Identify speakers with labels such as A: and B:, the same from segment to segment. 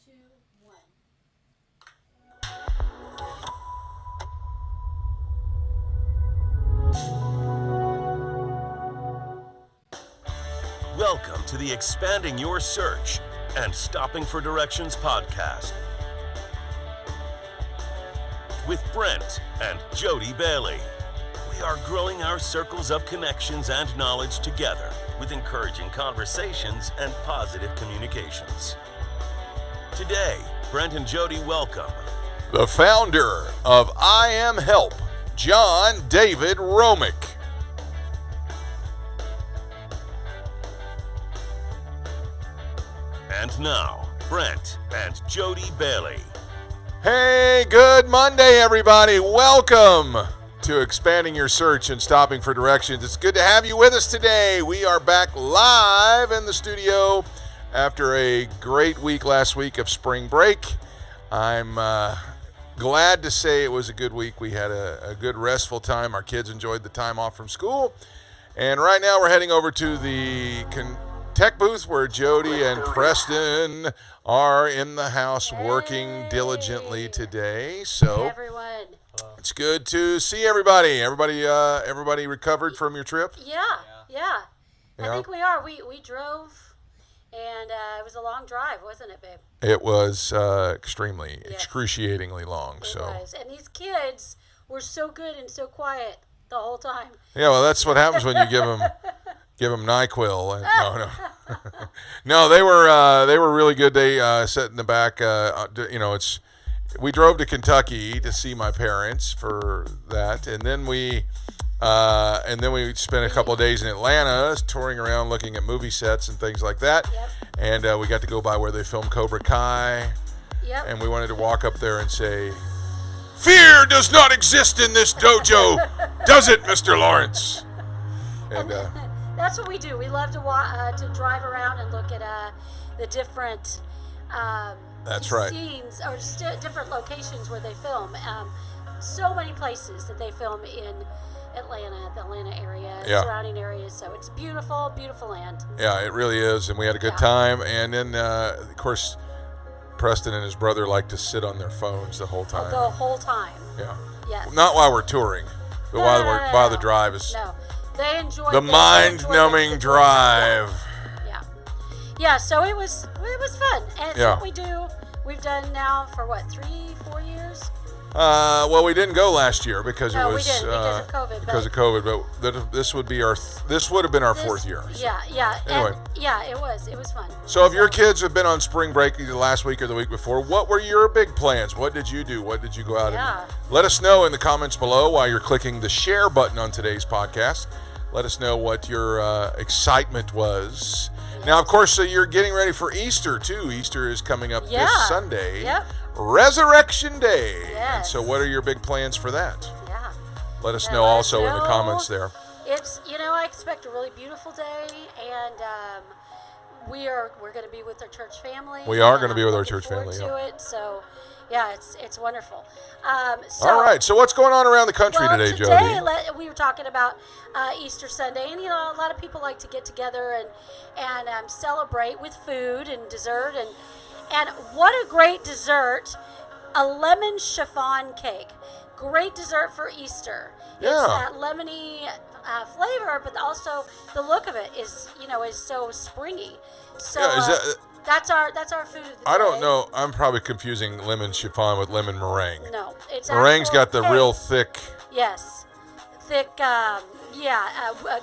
A: 2, 1.
B: Welcome to the Expanding Your Search and Stopping for Directions podcast with Brent and Jodibailey. We are growing our circles of connections and knowledge together with encouraging conversations and positive communications. Today, Brent and Jodi welcome
C: the founder of iamhelp, John David Romick.
B: And now, Brent and Jodibailey.
C: Hey, good Monday, everybody. Welcome to Expanding Your Search and Stopping for Directions. It's good to have you with us today. We are back live in the studio after a great week last week of spring break. I'm glad to say it was a good week. We had a good restful time. Our kids enjoyed the time off from school. And right now we're heading over to the tech booth where Jodi and Preston are in the house working diligently today. So
A: Hey everyone.
C: it's good to see everybody. Everybody recovered from your trip?
A: Yeah. I think we are. We drove, and it was a long drive, wasn't it, babe?
C: It was excruciatingly long.
A: It was. And these kids were so good and so quiet the whole time.
C: Yeah, well, that's what happens when you give them NyQuil. No, they were really good. They sat in the back. We drove to Kentucky to see my parents for that, and then we spent a couple of days in Atlanta touring around, looking at movie sets and things like that.
A: Yep.
C: And we got to go by where they filmed Cobra Kai.
A: Yep.
C: And we wanted to walk up there and say, "Fear does not exist in this dojo, does it, Mr. Lawrence?" And
A: that's what we do. We love to drive around and look at the different
C: that's right.
A: scenes or just different locations where they film. So many places that they film in Atlanta, the Atlanta area, surrounding areas. So it's beautiful, beautiful land.
C: Yeah, it really is. And we had a good time. And then, of course, Preston and his brother like to sit on their phones the whole time.
A: The whole time.
C: Yeah.
A: Yes.
C: Not while we're touring, but while the drive is.
A: No. They enjoy
C: the mind-numbing drive.
A: Yeah. So it was fun, and it's what we do. We've done now for 3-4 years.
C: Well, we didn't go last year because
A: we didn't because of COVID.
C: But this would have been our fourth year.
A: Yeah.
C: Anyway.
A: It was fun.
C: So if your kids have been on spring break either last week or the week before, what were your big plans? What did you do? What did you go out and let us know in the comments below while you're clicking the share button on today's podcast. Let us know what your excitement was. Now, of course, you're getting ready for Easter, too. Easter is coming up this Sunday.
A: Yep.
C: Resurrection Day.
A: Yes.
C: And so what are your big plans for that?
A: Yeah.
C: Let us know also in the comments there.
A: It's, I expect a really beautiful day, and we're going to be with our church family.
C: We are going to be with our church family.
A: To it, so it's wonderful.
C: All right, so what's going on around the country today, Jodi?
A: We were talking about Easter Sunday, and a lot of people like to get together and celebrate with food and dessert, and what a great dessert, a lemon chiffon cake. Great dessert for Easter.
C: Yeah.
A: It's that lemony flavor, but also the look of it is so springy. So that's our food of the day.
C: I don't know. I'm probably confusing lemon chiffon with lemon meringue.
A: No, it's
C: meringue's got the
A: cake.
C: real thick.
A: Yes, thick.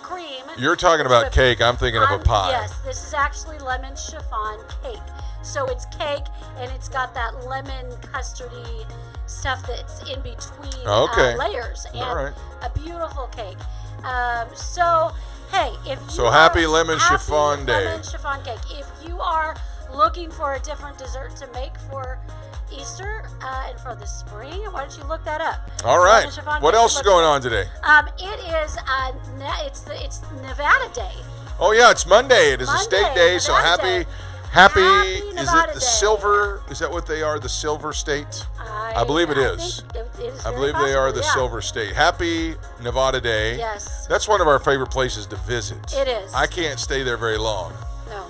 A: Cream.
C: You're talking about cake. I'm thinking of a pie.
A: Yes, this is actually lemon chiffon cake. So it's cake, and it's got that lemon custardy stuff that's in between layers, and a beautiful cake. Hey,
C: happy Lemon Chiffon Day.
A: Lemon chiffon cake. If you are looking for a different dessert to make for Easter and for the spring, why don't you look that up?
C: All right. What else is going on today?
A: It is it's Nevada Day.
C: Oh yeah, it's Monday. It is a state day, so happy is
A: Nevada
C: it the
A: Day.
C: silver? Is that what they are? The silver state? I believe it is. I believe they are the silver state. Happy Nevada Day.
A: Yes.
C: That's one of our favorite places to visit.
A: It is.
C: I can't stay there very long.
A: No.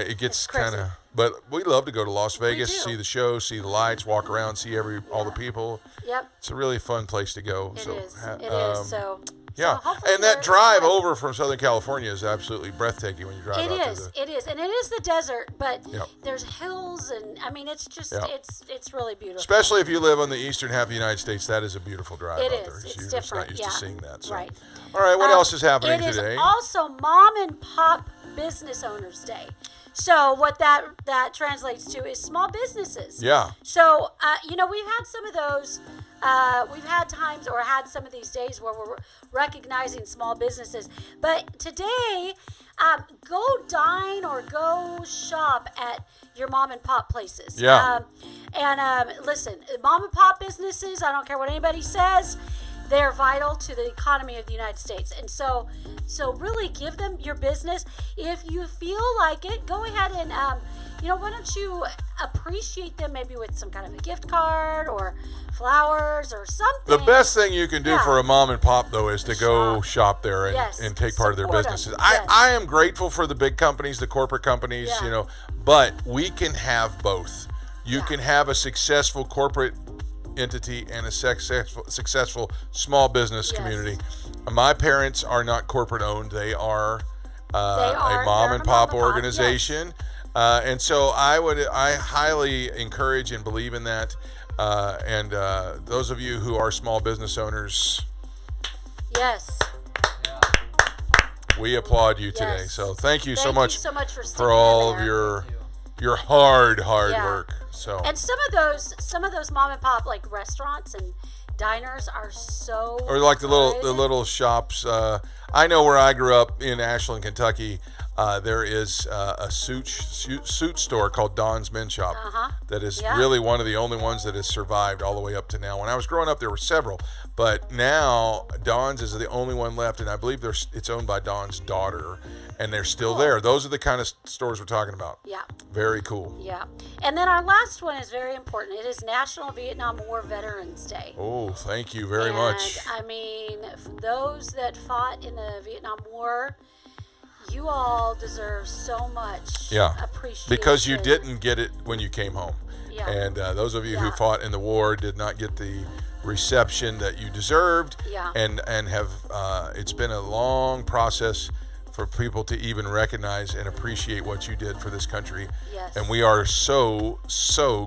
C: It gets kind of but we love to go to Las Vegas,
A: do.
C: see the show, see the lights, walk around, see all the people.
A: Yep.
C: It's a really fun place to go.
A: It
C: So,
A: is. It is. So
C: yeah,
A: hopefully
C: and that
A: we're-
C: drive over from Southern California is absolutely breathtaking when you drive
A: It
C: out
A: is.
C: to the...
A: It is, and it is the desert, but
C: Yep.
A: there's hills, and I mean, it's just
C: Yep.
A: it's really beautiful.
C: Especially if you live on the eastern half of the United States, that is a beautiful drive
A: It
C: out
A: is.
C: there.
A: It's
C: You're just
A: different.
C: not used to seeing that. So.
A: Right.
C: All right, what else is happening today?
A: It is also Mom and Pop Business Owners Day. So what that translates to is small businesses.
C: Yeah.
A: So we've had some of those. We've had times or had some of these days where we're recognizing small businesses. But today, go dine or go shop at your mom and pop places.
C: Yeah.
A: Listen, mom and pop businesses, I don't care what anybody says, they're vital to the economy of the United States. And so really give them your business. If you feel like it, go ahead and, why don't you appreciate them maybe with some kind of a gift card or flowers or something.
C: The best thing you can do
A: Yeah.
C: for a mom and pop, though, is to go shop there and,
A: Yes.
C: and take part of their
A: Support 'em.
C: businesses.
A: Yes.
C: I am grateful for the big companies, the corporate companies,
A: Yeah.
C: but we can have both. You
A: Yeah.
C: can have a successful corporate entity and a successful small business
A: Yes.
C: community. My parents are not corporate owned. They are a
A: They're
C: mom
A: a
C: and pop
A: mom and pop,
C: organization. And so I highly encourage and believe in that. And those of you who are small business owners,
A: Yes.
C: we applaud you today.
A: Yes.
C: So thank you so
A: Thank
C: much
A: you so much for sticking
C: for all
A: in
C: of
A: there.
C: your hard
A: Yeah.
C: work. So
A: And some of those mom and pop like restaurants and diners are so
C: or like the
A: good.
C: little shops. I know where I grew up in Ashland, Kentucky. There is a suit store called Don's Men's Shop that is
A: Yeah.
C: really one of the only ones that has survived all the way up to now. When I was growing up, there were several, but now Don's is the only one left, and I believe it's owned by Don's daughter, and they're still there. Those are the kind of stores we're talking about.
A: Yeah.
C: Very cool.
A: Yeah. And then our last one is very important. It is National Vietnam War Veterans Day.
C: Oh, thank you very
A: and,
C: much.
A: I mean, for those that fought in the Vietnam War, you all deserve so much appreciation.
C: Because you didn't get it when you came home.
A: Yeah.
C: And those of you who
A: Yeah.
C: fought in the war did not get the reception that you deserved.
A: Yeah.
C: And have it's been a long process for people to even recognize and appreciate what you did for this country.
A: Yes.
C: And we are so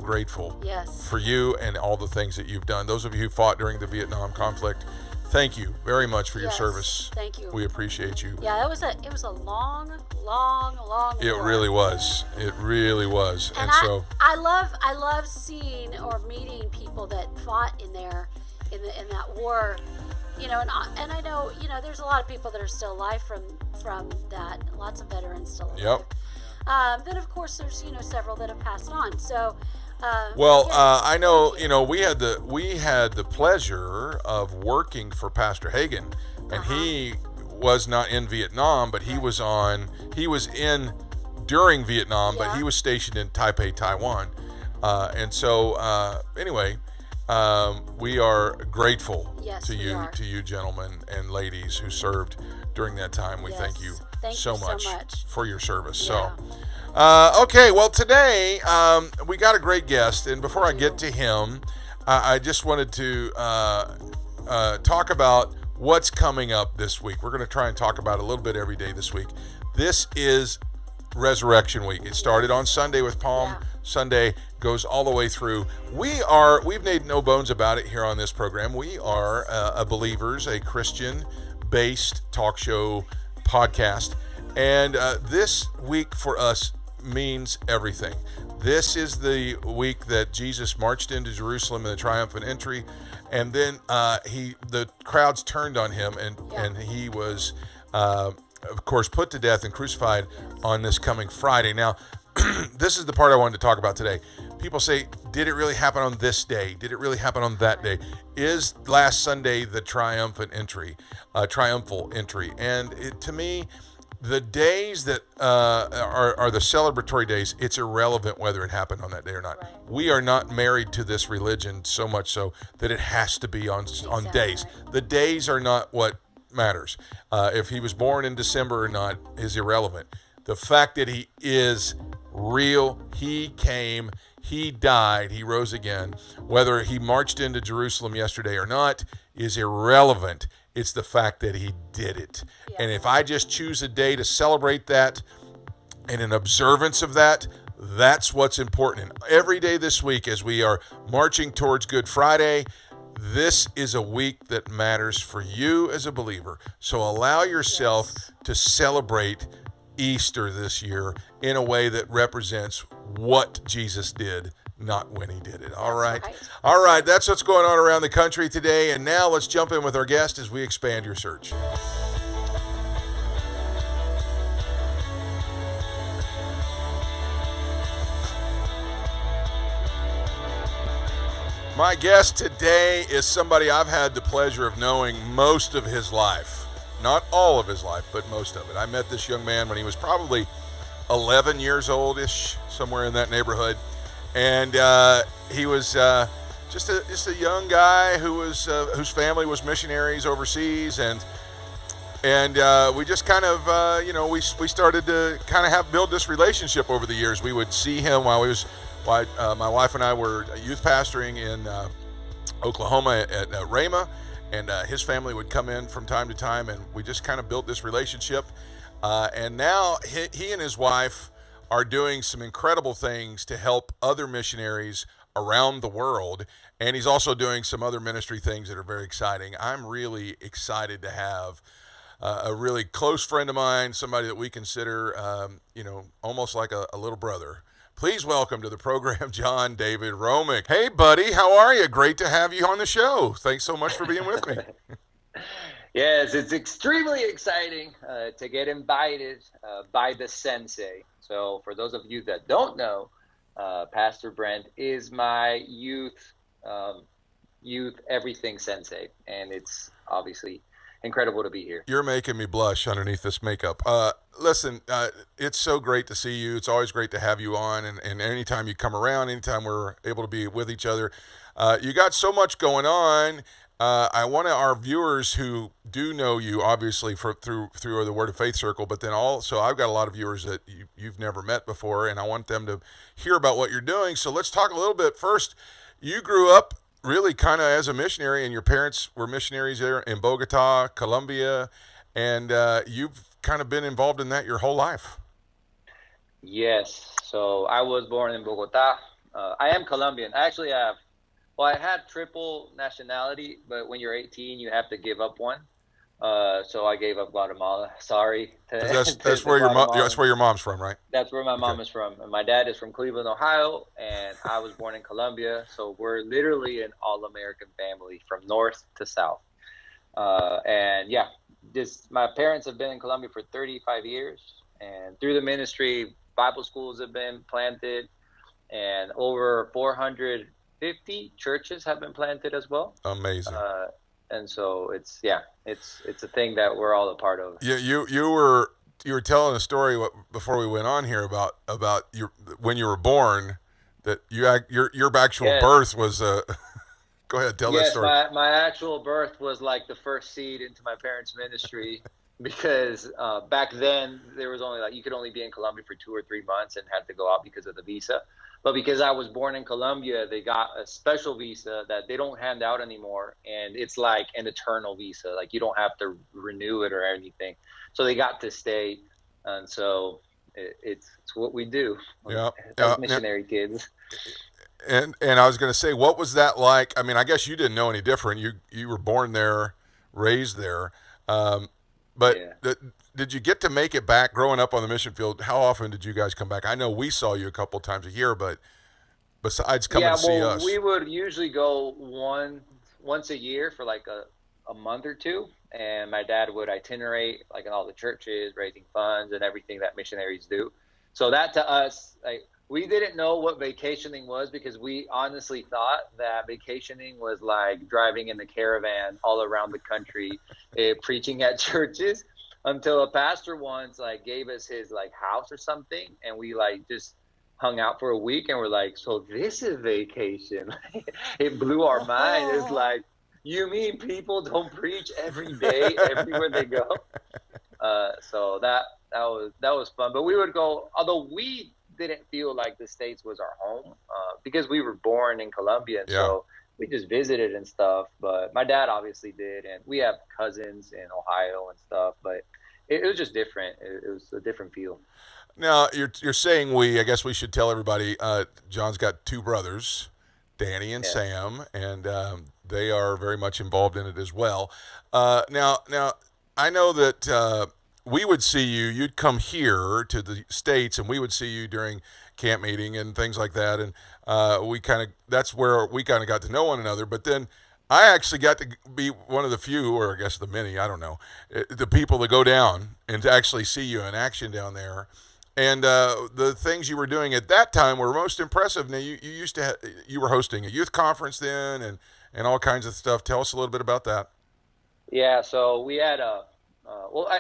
C: grateful
A: Yes.
C: for you and all the things that you've done. Those of you who fought during the Vietnam conflict, thank you very much for your
A: Yes.
C: service.
A: Thank you.
C: We appreciate you.
A: Yeah, it was a long
C: It
A: war.
C: really was. It really was.
A: And I love seeing or meeting people that fought in that war, and I know there's a lot of people that are still alive from that. Lots of veterans still alive.
C: Yep.
A: Then of course there's several that have passed on. So.
C: Well,
A: yeah,
C: I know, we had the pleasure of working for Pastor Hagen, and he was not in Vietnam, but he was in during Vietnam, but he was stationed in Taipei, Taiwan. And so, anyway, we are grateful
A: Yes,
C: to
A: we
C: you,
A: are.
C: to you gentlemen and ladies who served during that time. We
A: Yes.
C: thank you
A: Thank
C: so
A: you so
C: much
A: much.
C: for your service.
A: Yeah.
C: So, okay, well, today we got a great guest, and before I get to him, I just wanted to talk about what's coming up this week. We're going to try and talk about it a little bit every day this week. This is Resurrection Week. It started on Sunday with Palm Sunday, goes all the way through. We've made no bones about it here on this program. We are a Believers, a Christian-based talk show podcast, and this week for us means everything. This is the week that Jesus marched into Jerusalem in the triumphant entry, and then the crowds turned on him, and he was of course put to death and crucified on this coming Friday. Now this is the part I wanted to talk about today. People say, did it really happen on this day? Did it really happen on that day? Is last Sunday the triumphal entry? And to me, the days that are the celebratory days, it's irrelevant whether it happened on that day or not.
A: Right.
C: We are not married to this religion so much so that it has to be on days. The days are not what matters. If he was born in December or not is irrelevant. The fact that he is real, he came, he died, he rose again. Whether he marched into Jerusalem yesterday or not is irrelevant. It's the fact that he did it.
A: Yes.
C: And if I just choose a day to celebrate that and in observance of that, that's what's important. And every day this week, as we are marching towards Good Friday, this is a week that matters for you as a believer. So allow yourself to celebrate Easter this year in a way that represents what Jesus did, not when he did it. All right. All right. That's what's going on around the country today. And now let's jump in with our guest as we expand your search. My guest today is somebody I've had the pleasure of knowing most of his life. Not all of his life, but most of it. I met this young man when he was probably 11 years old-ish, somewhere in that neighborhood. And he was just a young guy who was whose family was missionaries overseas. And we just kind of, we started to kind of build this relationship over the years. We would see him while my wife and I were youth pastoring in Oklahoma at Rhema, and his family would come in from time to time, and we just kind of built this relationship. And now he and his wife are doing some incredible things to help other missionaries around the world, and he's also doing some other ministry things that are very exciting. I'm really excited to have a really close friend of mine, somebody that we consider, almost like a little brother. Please welcome to the program, John David Romick. Hey, buddy, how are you? Great to have you on the show. Thanks so much for being with me.
D: Yes, it's extremely exciting to get invited by the sensei. So for those of you that don't know, Pastor Brent is my youth everything sensei, and it's obviously incredible to be here.
C: You're making me blush underneath this makeup. Listen, it's so great to see you. It's always great to have you on, and anytime you come around, anytime we're able to be with each other, you got so much going on. I want our viewers who do know you, obviously, through the Word of Faith Circle, but then also I've got a lot of viewers that you've never met before, and I want them to hear about what you're doing. So let's talk a little bit. First, you grew up really kind of as a missionary, and your parents were missionaries there in Bogota, Colombia, and you've kind of been involved in that your whole life.
D: Yes. So I was born in Bogota. I am Colombian. Actually, I had triple nationality, but when you're 18, you have to give up one. So I gave up Guatemala. Sorry.
C: That's where your mom's from, right?
D: That's where my mom is from. And my dad is from Cleveland, Ohio, and I was born in Colombia. So we're literally an all-American family from north to south. My parents have been in Colombia for 35 years. And through the ministry, Bible schools have been planted, and over 450 churches have been planted as well.
C: Amazing.
D: And so it's a thing that we're all a part of.
C: Yeah, you were telling a story before we went on here about when you were born, that your actual birth was go ahead, tell that story.
D: Yes, my actual birth was like the first seed into my parents' ministry, because back then there was only you could only be in Colombia for 2 or 3 months and had to go out because of the visa. But because I was born in Colombia, they got a special visa that they don't hand out anymore. And it's like an eternal visa. Like you don't have to renew it or anything. So they got to stay. And so it's what we do as missionary kids.
C: And I was going to say, what was that like? I mean, I guess you didn't know any different. You were born there, raised there. Did you get to make it back growing up on the mission field? How often did you guys come back? I know we saw you a couple times a year, but besides coming to see us.
D: We would usually go once a year for like a month or two. And my dad would itinerate like in all the churches, raising funds and everything that missionaries do. So that to us, we didn't know what vacationing was, because we honestly thought that vacationing was like driving in the caravan all around the country, preaching at churches, until a pastor once gave us his house or something, and we just hung out for a week, and we're like, so this is vacation. It blew our mind. It's like, you mean people don't preach every day everywhere they go? So that that was fun. But we would go, although we didn't feel like the States was our home, because we were born in Colombia, and so we just visited and stuff. But my dad obviously did, and we have cousins in Ohio and stuff. But it was just different. It was a different feel.
C: Now, you're saying we. I guess we should tell everybody. John's got two brothers, Danny and Sam, and they are very much involved in it as well. Now, I know that we would see you. You'd come here to the States, and we would see you during camp meeting and things like that. And that's where we kind of got to know one another. But then I actually got to be one of the few, or I guess the many, I don't know, the people that go down and to actually see you in action down there. And the things you were doing at that time were most impressive. Now, you were hosting a youth conference then and all kinds of stuff. Tell us a little bit about that.
D: Yeah, so we had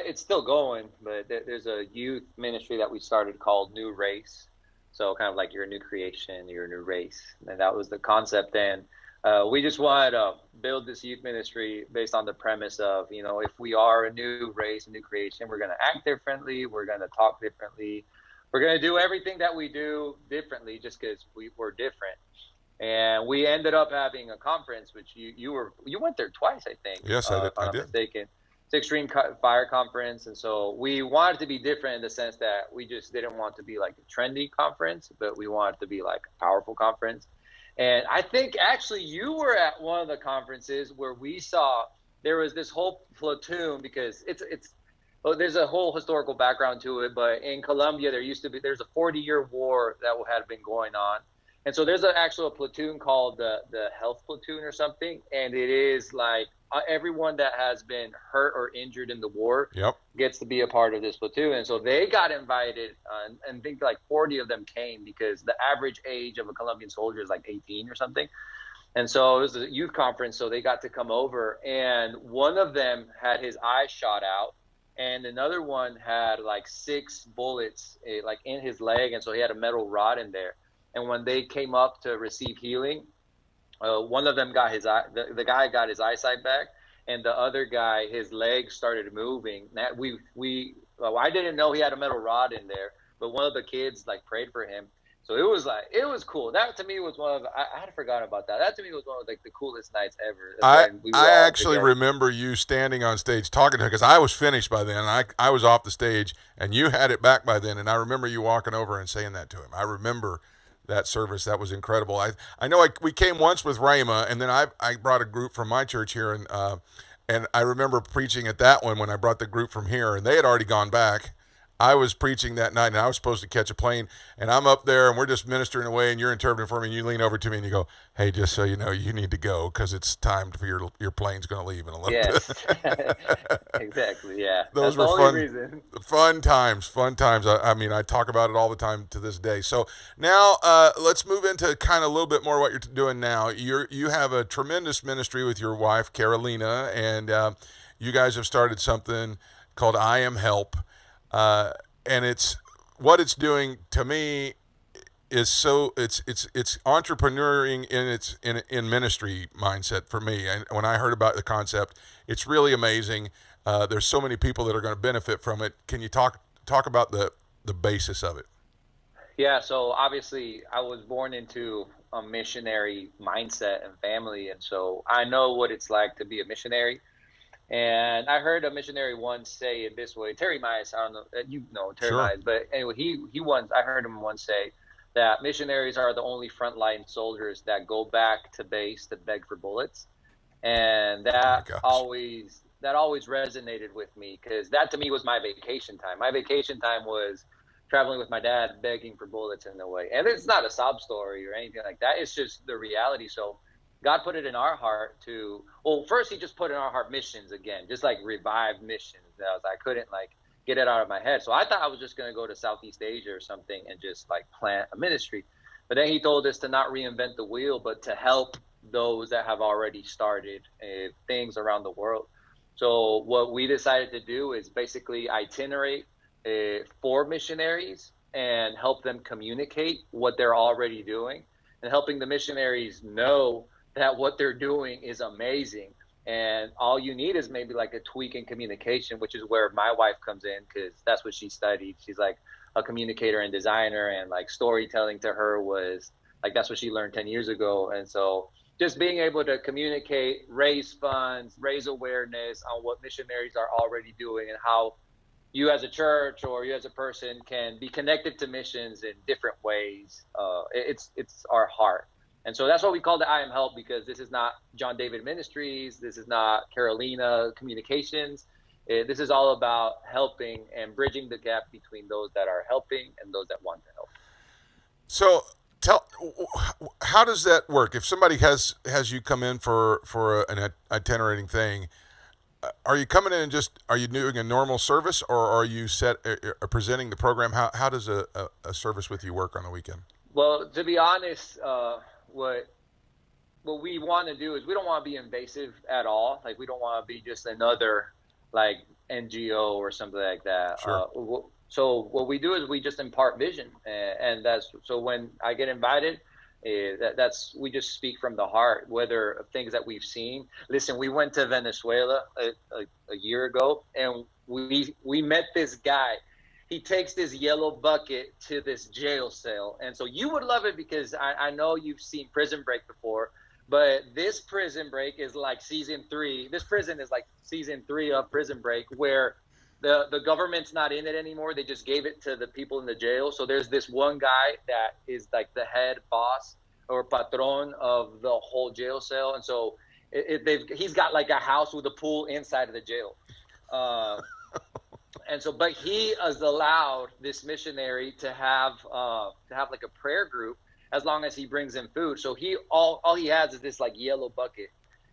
D: it's still going, but there's a youth ministry that we started called New Race. So kind of like you're a new creation, you're a new race. And that was the concept. And we just wanted to build this youth ministry based on the premise of, if we are a new race, a new creation, we're going to act differently. We're going to talk differently. We're going to do everything that we do differently just because we're different. And we ended up having a conference, which you went there twice, I think.
C: Yes, I did.
D: If I'm not mistaken. It's Extreme Fire Conference. And so we wanted to be different in the sense that we just didn't want to be like a trendy conference, but we wanted to be like a powerful conference. And I think actually you were at one of the conferences where we saw there was this whole platoon, because there's a whole historical background to it. But in Colombia, there's a 40-year war that had been going on. And so there's actual platoon called the health platoon or something. And it is like everyone that has been hurt or injured in the war gets to be a part of this platoon. And so they got invited, and I think like 40 of them came because the average age of a Colombian soldier is like 18 or something. And so it was a youth conference, so they got to come over. And one of them had his eye shot out, and another one had like 6 bullets like in his leg, and so he had a metal rod in there. And when they came up to receive healing, one of them got his eye. The guy got his eyesight back, and the other guy, his legs started moving. I didn't know he had a metal rod in there, but one of the kids like prayed for him. So it was cool. That to me was I had forgotten about that. That to me was one of like the coolest nights ever.
C: I actually remember you standing on stage talking to him because I was finished by then. I was off the stage, and you had it back by then. And I remember you walking over and saying that to him. I remember that service. That was incredible. I know we came once with Rhema, and then I brought a group from my church here, and I remember preaching at that one when I brought the group from here, and they had already gone back. I was preaching that night, and I was supposed to catch a plane, and I'm up there, and we're just ministering away, and you're interpreting for me, and you lean over to me, and you go, "Hey, just so you know, you need to go because it's time for your plane's going to leave in a little bit."
D: Exactly, yeah.
C: Those
D: That's
C: were
D: the only reason.
C: Fun times. I mean, I talk about it all the time to this day. So now let's move into kind of a little bit more what you're doing now. You have a tremendous ministry with your wife, Carolina, and you guys have started something called iamhelp. And what it's doing to me is it's entrepreneuring in ministry mindset for me. And when I heard about the concept, it's really amazing. There's so many people that are going to benefit from it. Can you talk about the basis of it?
D: Yeah. So obviously I was born into a missionary mindset and family. And so I know what it's like to be a missionary. And I heard a missionary once say it this way, Terry Mize, I don't know, Terry
C: Sure.
D: Mize, but anyway, I heard him once say that missionaries are the only frontline soldiers that go back to base to beg for bullets. And that always resonated with me, because that to me was my vacation time. My vacation time was traveling with my dad, begging for bullets in the way. And it's not a sob story or anything like that. It's just the reality. So God put it in our heart first he just put in our heart missions again, just like revived missions. I couldn't like get it out of my head. So I thought I was just going to go to Southeast Asia or something and just like plant a ministry. But then he told us to not reinvent the wheel, but to help those that have already started things around the world. So what we decided to do is basically itinerate for missionaries and help them communicate what they're already doing, and helping the missionaries know that what they're doing is amazing, And all you need is maybe like a tweak in communication, which is where my wife comes in, because that's what she studied. She's like a communicator and designer, and like storytelling to her was like, that's what she learned 10 years ago. And so just being able to communicate, raise funds, raise awareness on what missionaries are already doing, and how you as a church or you as a person can be connected to missions in different ways. It's our heart. And so that's what we call the iamhelp, because this is not John David Ministries. This is not Carolina Communications. This is all about helping and bridging the gap between those that are helping and those that want to help.
C: So how does that work? If somebody has you come in for an itinerating thing, are you coming in and are you doing a normal service, or are you presenting the program? How does a service with you work on the weekend?
D: Well, to be honest, what we want to do is we don't want to be invasive at all. Like, we don't want to be just another like NGO or something like that.
C: Sure.
D: So what we do is we just impart vision, and that's so when I get invited, we just speak from the heart, whether of things that we've seen. Listen, we went to Venezuela a year ago, and we met this guy. He takes this yellow bucket to this jail cell. And so you would love it, because I know you've seen Prison Break before, but this Prison Break is like season 3. This prison is like season 3 of Prison Break, where the government's not in it anymore. They just gave it to the people in the jail. So there's this one guy that is like the head boss or patron of the whole jail cell. And so he's got like a house with a pool inside of the jail. And so, but he has allowed this missionary to have like a prayer group as long as he brings in food. So all he has is this like yellow bucket.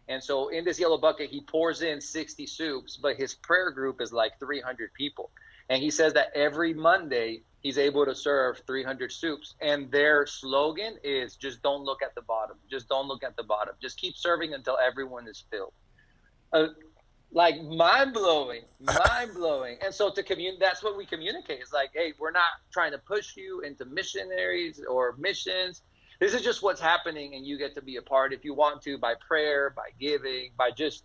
D: And so in this yellow bucket, he pours in 60 soups, but his prayer group is like 300 people. And he says that every Monday he's able to serve 300 soups. And their slogan is, just don't look at the bottom. Just don't look at the bottom. Just keep serving until everyone is filled. Like mind-blowing. And so that's what we communicate. It's like, hey, we're not trying to push you into missionaries or missions. This is just what's happening, and you get to be a part if you want to, by prayer, by giving, by just,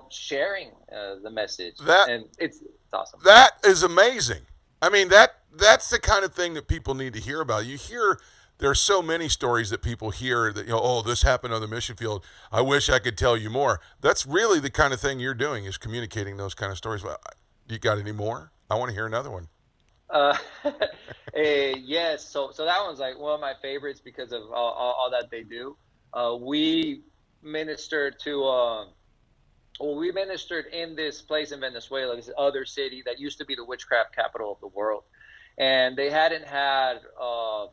D: sharing the message. And it's awesome.
C: That is amazing. I mean, that's the kind of thing that people need to hear about. You hear, there are so many stories that people hear that, oh, this happened on the mission field. I wish I could tell you more. That's really the kind of thing you're doing, is communicating those kind of stories. Well, you got any more? I want to hear another one.
D: Yes. So that one's like one of my favorites because of all that they do. We ministered in this place in Venezuela, this other city that used to be the witchcraft capital of the world. And they hadn't had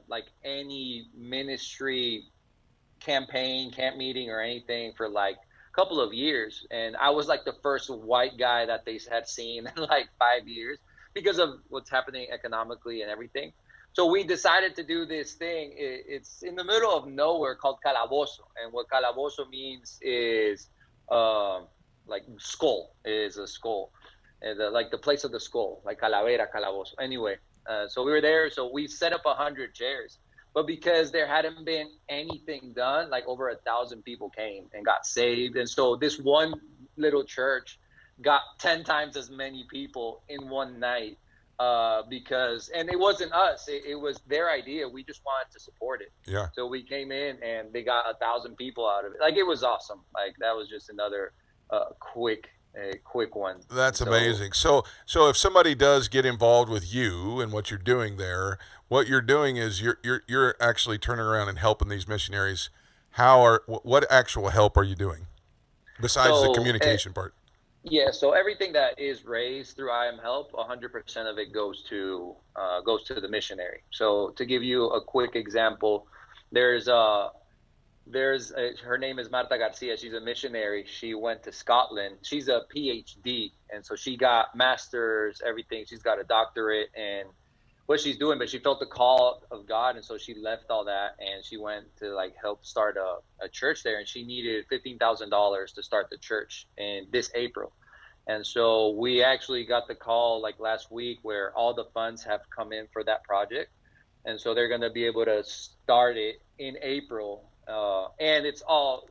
D: like any ministry campaign, camp meeting or anything for like a couple of years. And I was like the first white guy that they had seen in like 5 years because of what's happening economically and everything. So we decided to do this thing. It's in the middle of nowhere called calabozo. And what calabozo means is like skull, is a skull. Like the place of the skull, like calavera, calabozo. Anyway. So we were there. So we set up 100 chairs, but because there hadn't been anything done, like over 1,000 people came and got saved. And so this one little church got 10 times as many people in one night and it wasn't us. It was their idea. We just wanted to support it.
C: Yeah.
D: So we came in and they got 1,000 people out of it. Like, it was awesome. Like, that was just another quick one.
C: That's amazing. So if somebody does get involved with you and what you're doing there, what you're doing is you're actually turning around and helping these missionaries. What actual help are you doing besides the communication part?
D: Yeah. So everything that is raised through iamhelp, 100% of it goes to the missionary. So to give you a quick example, her name is Marta Garcia. She's a missionary. She went to Scotland. She's a PhD. And so she got master's, everything. She's got a doctorate in what she's doing, but she felt the call of God. And so she left all that and she went to like help start a church there. And she needed $15,000 to start the church in this April. And so we actually got the call like last week where all the funds have come in for that project. And so they're going to be able to start it in April. And it's all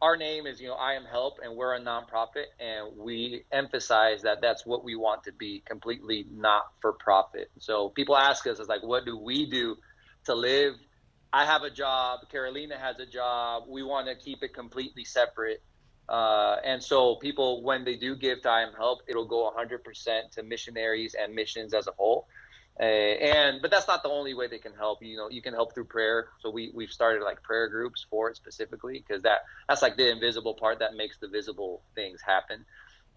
D: our name is, iamhelp, and we're a nonprofit, and we emphasize that that's what we want to be, completely not for profit. So people ask us, it's like, what do we do to live? I have a job. Carolina has a job. We want to keep it completely separate. And so people, when they do give to iamhelp, it'll go 100% to missionaries and missions as a whole. But that's not the only way they can help. You can help through prayer. So we've started like prayer groups for it specifically, because that's like the invisible part that makes the visible things happen.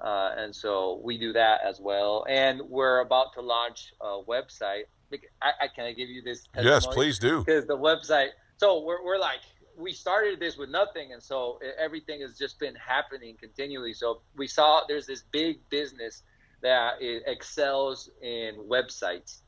D: And so we do that as well. And we're about to launch a website. Can I give you this testimony?
C: Yes, please do.
D: Because the website, so we're like, we started this with nothing, and so everything has just been happening continually. So we saw there's this big business that excels in websites.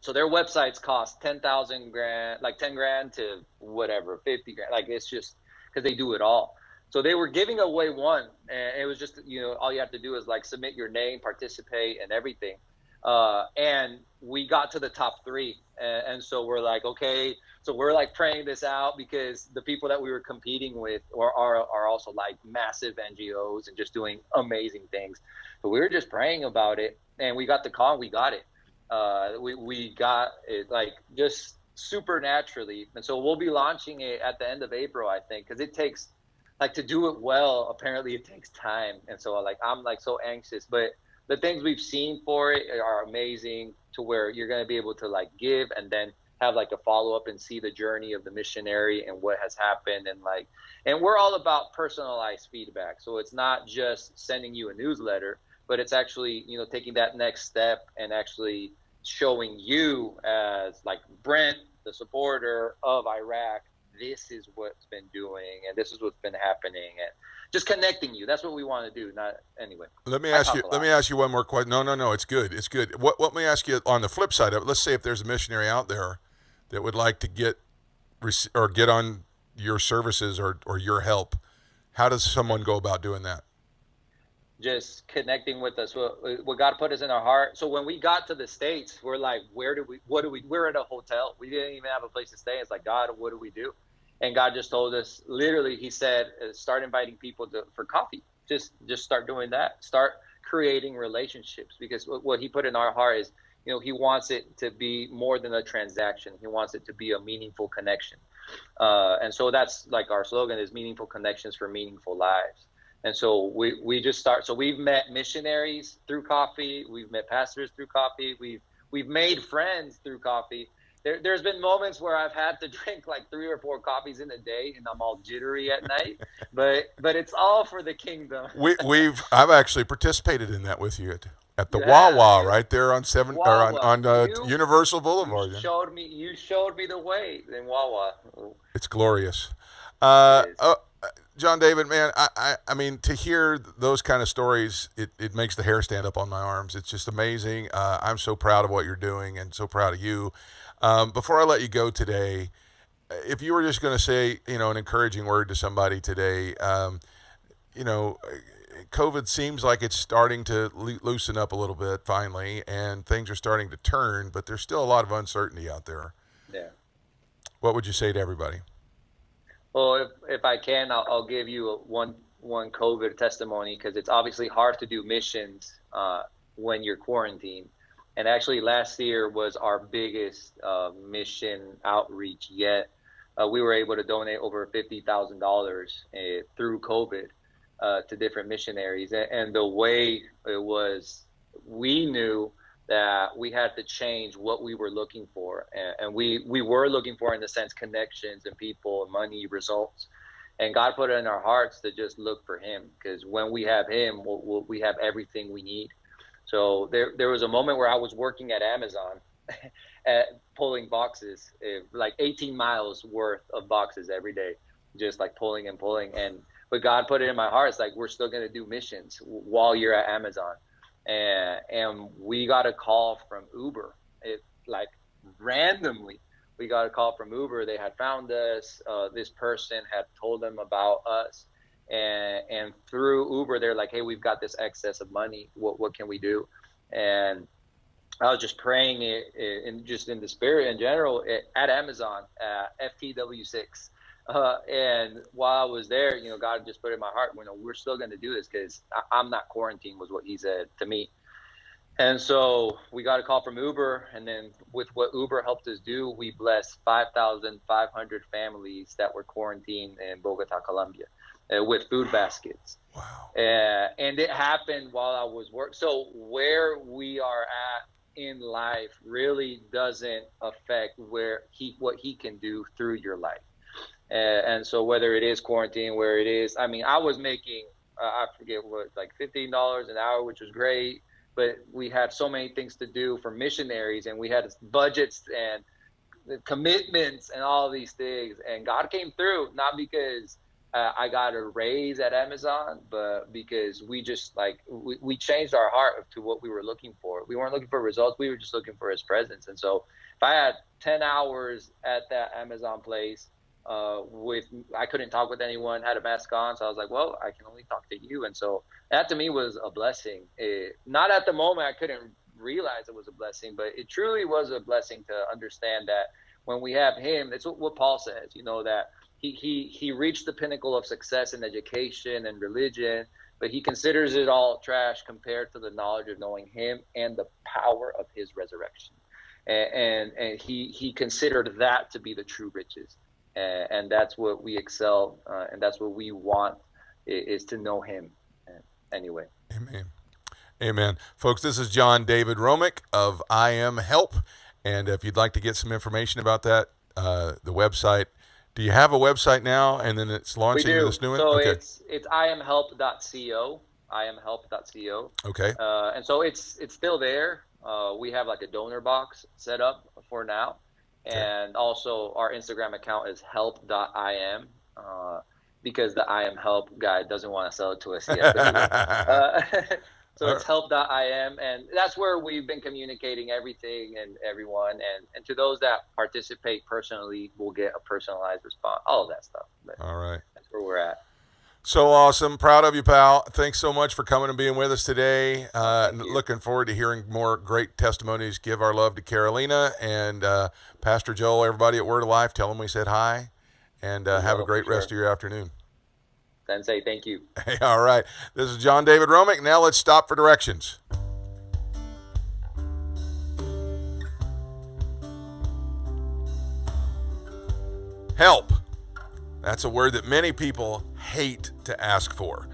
D: So their websites cost 10,000 grand, like 10 grand to whatever, 50 grand. Like, it's just because they do it all. So they were giving away one, and it was just, all you have to do is like submit your name, participate, and everything. And we got to the top 3. And so we're like, okay, so we're like praying this out, because the people that we were competing with are also like massive NGOs and just doing amazing things. So we were just praying about it, and we got the call, and we got it. We got it like just supernaturally. And so we'll be launching it at the end of April, I think, because it takes, like, to do it well, apparently it takes time. And so like, I'm like so anxious, but the things we've seen for it are amazing, to where you're going to be able to like give and then have like a follow-up and see the journey of the missionary and what has happened. And we're all about personalized feedback. So it's not just sending you a newsletter, but it's actually, taking that next step and actually showing you as like Brent, the supporter of Iraq, this is what's been doing, and this is what's been happening, and just connecting you. That's what we want to do. Not anyway.
C: Let me ask you one more question. No, it's good. It's good. What let me ask you on the flip side of it. Let's say if there's a missionary out there that would like to get on your services or your help, how does someone go about doing that?
D: Just connecting with us. What God put us in our heart. So when we got to the States, we're like, we're at a hotel. We didn't even have a place to stay. It's like, God, what do we do? And God just told us, literally, he said, start inviting people for coffee. Just start doing that. Start creating relationships, because what he put in our heart is, he wants it to be more than a transaction. He wants it to be a meaningful connection. And so that's like our slogan is meaningful connections for meaningful lives. And so we just start. So we've met missionaries through coffee. We've met pastors through coffee. We've made friends through coffee. There's been moments where I've had to drink like 3 or 4 coffees in a day, and I'm all jittery at night. But it's all for the kingdom.
C: I've actually participated in that with you at the Wawa right there on Universal Boulevard.
D: You showed me the way in Wawa.
C: It's glorious. John David, man, I mean, to hear those kind of stories, it makes the hair stand up on my arms. It's just amazing. I'm so proud of what you're doing, and so proud of you. Before I let you go today, if you were just going to say, an encouraging word to somebody today, COVID seems like it's starting to loosen up a little bit finally, and things are starting to turn, but there's still a lot of uncertainty out there.
D: Yeah.
C: What would you say to everybody?
D: Well, if I can, I'll give you one COVID testimony, because it's obviously hard to do missions when you're quarantined. And actually, last year was our biggest mission outreach yet. We were able to donate over $50,000 through COVID to different missionaries. And the way it was, we knew that we had to change what we were looking for. And we were looking for, in the sense, connections and people, money, results. And God put it in our hearts to just look for him, because when we have him, we have everything we need. So there was a moment where I was working at Amazon pulling boxes, like 18 miles worth of boxes every day, just like pulling. But God put it in my heart. It's like, we're still going to do missions while you're at Amazon. And we got a call from Uber. Like randomly, we got a call from Uber. They had found us. This person had told them about us. And through Uber, they're like, hey, we've got this excess of money. What can we do? And I was just praying it in the spirit in general at Amazon, FTW6. And while I was there, God just put in my heart, we're still going to do this because I'm not quarantined, was what he said to me. And so we got a call from Uber, and then with what Uber helped us do, we blessed 5,500 families that were quarantined in Bogota, Colombia, with food baskets.
C: Wow.
D: And it happened while I was working. So where we are at in life really doesn't affect what he can do through your life. And so whether it is quarantine, where it is, I was making, I forget what, like $15 an hour, which was great. But we had so many things to do for missionaries, and we had budgets and commitments and all these things. And God came through, not because I got a raise at Amazon, but because we just we changed our heart to what we were looking for. We weren't looking for results. We were just looking for his presence. And so if I had 10 hours at that Amazon place, I couldn't talk with anyone, had a mask on. So I was like, well, I can only talk to you. And so that to me was a blessing. Not at the moment, I couldn't realize it was a blessing, but it truly was a blessing to understand that when we have him, it's what Paul says, that he reached the pinnacle of success in education and religion, but he considers it all trash compared to the knowledge of knowing him and the power of his resurrection. And he considered that to be the true riches. And that's what we excel, and that's what we want, is to know him. Anyway.
C: Amen. Folks, this is John David Romick of iamhelp. And if you'd like to get some information about that, the website, do you have a website now? And then it's launching this new one?
D: So okay. It's iamhelp.co, iamhelp.co.
C: Okay.
D: And so it's still there. We have like a donor box set up for now. Okay. And also our Instagram account is help.im, because the iamhelp guy doesn't want to sell it to us yet. So it's help.im, and that's where we've been communicating everything and everyone. And to those that participate personally, we'll get a personalized response, all of that stuff. But
C: all right.
D: That's where we're at.
C: So awesome. Proud of you, pal. Thanks so much for coming and being with us today. Looking forward to hearing more great testimonies. Give our love to Carolina and Pastor Joel, everybody at Word of Life. Tell them we said hi, and have a great rest of your afternoon.
D: Sensei, thank you.
C: Hey, all right. This is John David Romick. Now let's stop for directions. Help. That's a word that many people hate to ask for.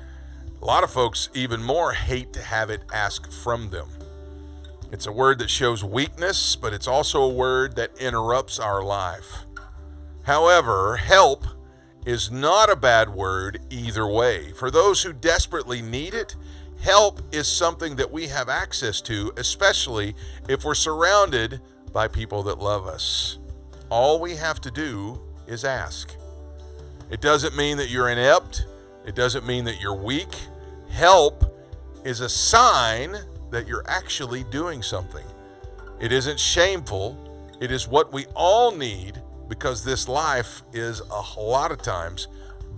C: A lot of folks even more hate to have it asked from them. It's a word that shows weakness, but it's also a word that interrupts our life. However, help is not a bad word either way. For those who desperately need it, help is something that we have access to, especially if we're surrounded by people that love us. All we have to do is ask. It doesn't mean that you're inept. It doesn't mean that you're weak. Help is a sign that you're actually doing something. It isn't shameful. It is what we all need, because this life is a lot of times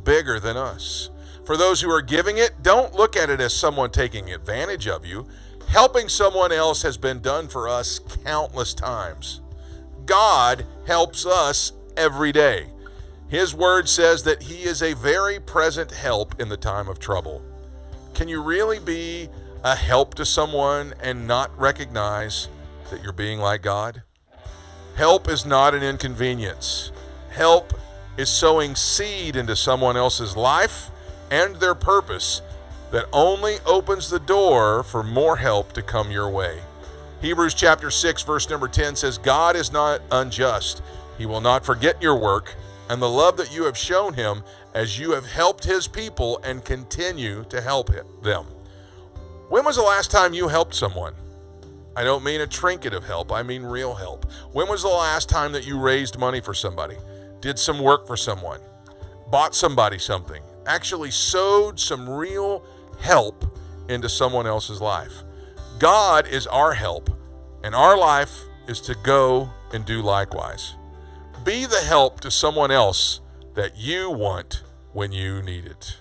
C: bigger than us. For those who are giving it, don't look at it as someone taking advantage of you. Helping someone else has been done for us countless times. God helps us every day. His word says that he is a very present help in the time of trouble. Can you really be a help to someone and not recognize that you're being like God? Help is not an inconvenience. Help is sowing seed into someone else's life and their purpose that only opens the door for more help to come your way. Hebrews chapter 6, verse number 10 says, God is not unjust. He will not forget your work and the love that you have shown him as you have helped his people and continue to help them. When was the last time you helped someone? I don't mean a trinket of help, I mean real help. When was the last time that you raised money for somebody, did some work for someone, bought somebody something, actually sowed some real help into someone else's life? God is our help, and our life is to go and do likewise. Be the help to someone else that you want when you need it.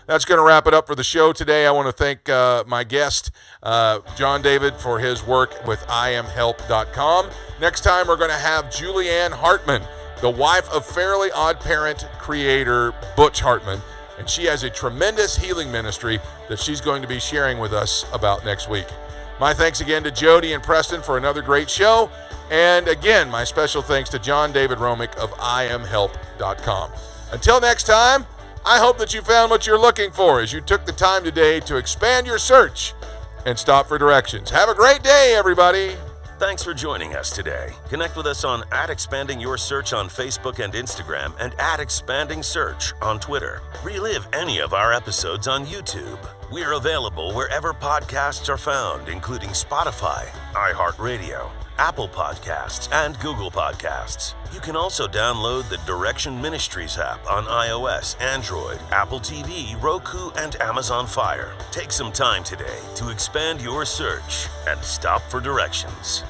C: That's going to wrap it up for the show today. I want to thank my guest, John David, for his work with iamhelp.com. Next time, we're going to have Julianne Hartman, the wife of Fairly Odd Parent creator Butch Hartman, and she has a tremendous healing ministry that she's going to be sharing with us about next week. My thanks again to Jody and Preston for another great show, and again, my special thanks to John David Romick of iamhelp.com. Until next time, I hope that you found what you're looking for as you took the time today to expand your search and stop for directions. Have a great day, everybody.
B: Thanks for joining us today. Connect with us on @expandingyoursearch on Facebook and Instagram and @expandingsearch on Twitter. Relive any of our episodes on YouTube. We're available wherever podcasts are found, including Spotify, iHeartRadio, Apple Podcasts, and Google Podcasts. You can also download the Direction Ministries app on iOS, Android, Apple TV, Roku, and Amazon Fire. Take some time today to expand your search and stop for directions.